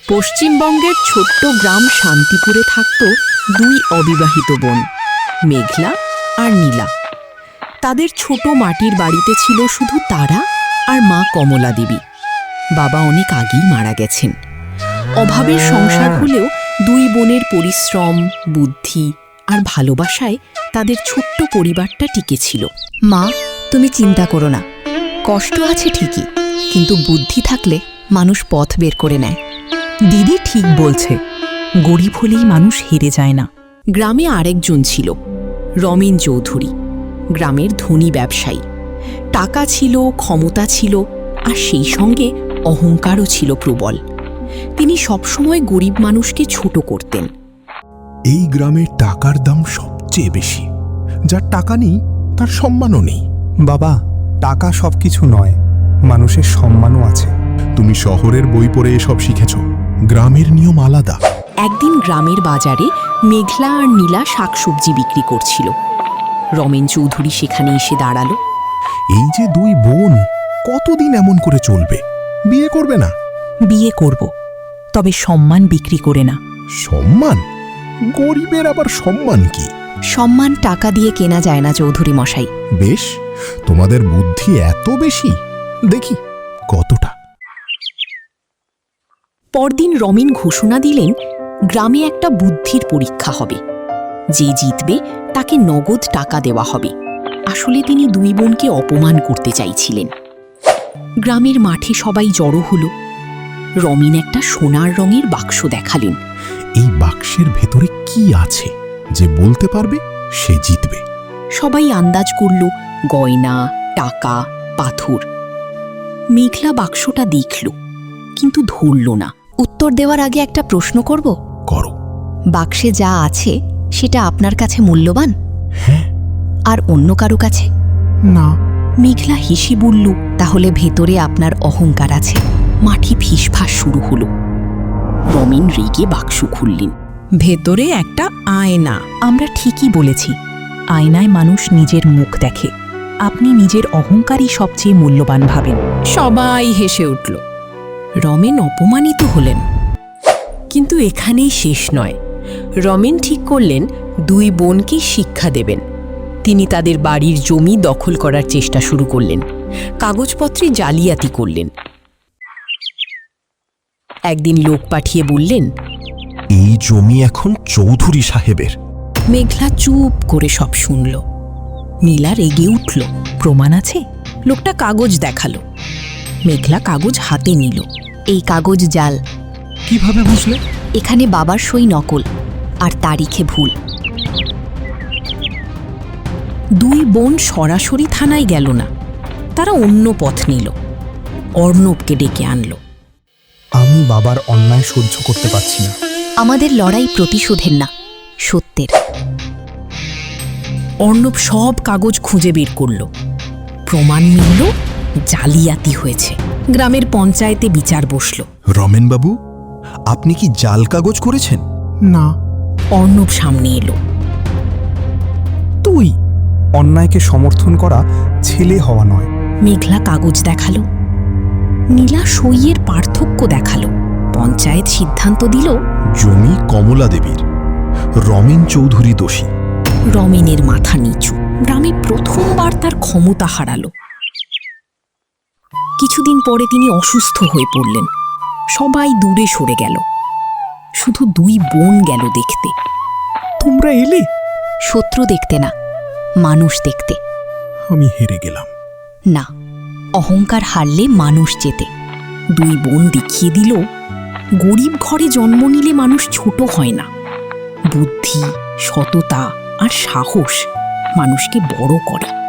পশ্চিমবঙ্গের ছোট্ট গ্রাম শান্তিপুরে থাকত দুই অবিবাহিত বোন, মেঘলা আর নীলা। তাদের ছোট মাটির বাড়িতে ছিল শুধু তারা আর মা কমলা দেবী। বাবা অনেক আগেই মারা গেছেন। অভাবের সংসার হলেও দুই বোনের পরিশ্রম, বুদ্ধি আর ভালোবাসায় তাদের ছোট্ট পরিবারটা টিকে ছিল। মা, তুমি চিন্তা করো না, কষ্ট আছে ঠিকই, কিন্তু বুদ্ধি থাকলে মানুষ পথ বের করে নেয়। দিদি ঠিক বলছে, গরিব হলেই মানুষ হেরে যায় না। গ্রামে আরেকজন ছিল, রমেন চৌধুরী, গ্রামের ধনী ব্যবসায়ী। টাকা ছিল, ক্ষমতা ছিল, আর সেই সঙ্গে অহংকারও ছিল প্রবল। তিনি সবসময় গরিব মানুষকে ছোট করতেন। এই গ্রামে টাকার দাম সবচেয়ে বেশি। যার টাকা নেই তার সম্মানও নেই। বাবা, টাকা সবকিছু নয়, মানুষের সম্মানও আছে। তুমি শহরের বই পড়ে এসব শিখেছ, গ্রামের নিয়ম আলাদা। একদিন গ্রামের বাজারে মেঘলা আর নীলা শাকসবজি বিক্রি করছিল। রমেন চৌধুরী সেখানে এসে দাঁড়ালো। এই যে দুই বোন, কতদিন এমন করে চলবে? বিয়ে করবে না? বিয়ে করব, তবে সম্মান বিক্রি করে না। সম্মান? গরিবের আবার সম্মান কি? সম্মান টাকা দিয়ে কেনা যায় না চৌধুরী মশাই। বেশ, তোমাদের বুদ্ধি এত বেশি, দেখি কতটা। পরদিন রমেন ঘোষণা দিলেন, গ্রামে একটা বুদ্ধির পরীক্ষা হবে। যে জিতবে তাকে নগদ টাকা দেওয়া হবে। আসলে তিনি দুই বোনকে অপমান করতে চাইছিলেন। গ্রামের মাঠে সবাই জড়ো হলো। রমেন একটা সোনার রঙের বাক্স দেখালেন। এই বাক্সের ভেতরে কি আছে যে বলতে পারবে সে জিতবে। সবাই আন্দাজ করল, গয়না, টাকা, পাথর। মেঘলা বাক্সটা দেখল, কিন্তু ধরল না। উত্তর দেওয়ার আগে একটা প্রশ্ন করব। করো। বাক্সে যা আছে সেটা আপনার কাছে মূল্যবান? হ্যাঁ। আর অন্য কারো কাছে? না। মেঘলা হেসে বলল, তাহলে ভেতরে আপনার অহংকার আছে। মাটি ফিসফাস শুরু হলো। রমেন রেগে বাক্স খুললেন। ভেতরে একটা আয়না। আমরা ঠিকই বলেছি, আয়নায় মানুষ নিজের মুখ দেখে। আপনি নিজের অহংকারই সবচেয়ে মূল্যবান ভাবেন। সবাই হেসে উঠল। রমেন অপমানিত হলেন। কিন্তু এখানেই শেষ নয়। রমেন ঠিক করলেন দুই বোনকে শিক্ষা দেবেন। তিনি তাদের বাড়ির জমি দখল করার চেষ্টা শুরু করলেন। কাগজপত্রে জালিয়াতি করলেন। একদিন লোক পাঠিয়ে বললেন, এই জমি এখন চৌধুরী সাহেবের। মেঘলা চুপ করে সব শুনল। নীলা রেগে উঠল। প্রমাণ আছে? লোকটা কাগজ দেখালো। মেঘলা কাগজ হাতে নিল। এই কাগজ জাল। কিভাবে বুঝলে? এখানে বাবার সই নকল, আর তারিখে ভুল। দুই বোন সরাসরি থানায় গেল না, তারা অন্য পথ নিল। অর্ণবকে ডেকে আনলো। আমি বাবার অন্যায় সহ্য করতে পারছি না। আমাদের লড়াই প্রতিশোধের না, সত্যের। অর্ণব সব কাগজ খুঁজে বের করল। প্রমাণ মিলল, জালিয়াতি হয়েছে। গ্রামের পঞ্চায়েতে বিচার বসল। রমেন বাবু, আপনি কি জাল কাগজ করেছেন? না। অর্ণব সামনে এলো। তুই? অন্যায়কে সমর্থন করা ছেলে হওয়া নয়। মেঘলা কাগজ দেখালো। নীলা সইয়ের পার্থক্য দেখালো। পঞ্চায়েত সিদ্ধান্ত দিল, জমি কমলা দেবীর, রমেন চৌধুরী দোষী। রমেনের মাথা নিচু। গ্রামে প্রথমবার তার ক্ষমতা হারালো। কিছুদিন পরে তিনি অসুস্থ হয়ে পড়লেন। সবাই দূরে সরে গেল। শুধু দুই বোন গেল দেখতে। তোমরা এলে? শত্রু দেখতে না, মানুষ দেখতে। আমি হেরে গেলাম। না, অহংকার হারলে মানুষ জেতে। দুই বোন দেখিয়ে দিল, গরিব ঘরে জন্ম নিলে মানুষ ছোট হয় না। বুদ্ধি, সততা আর সাহস মানুষকে বড় করে।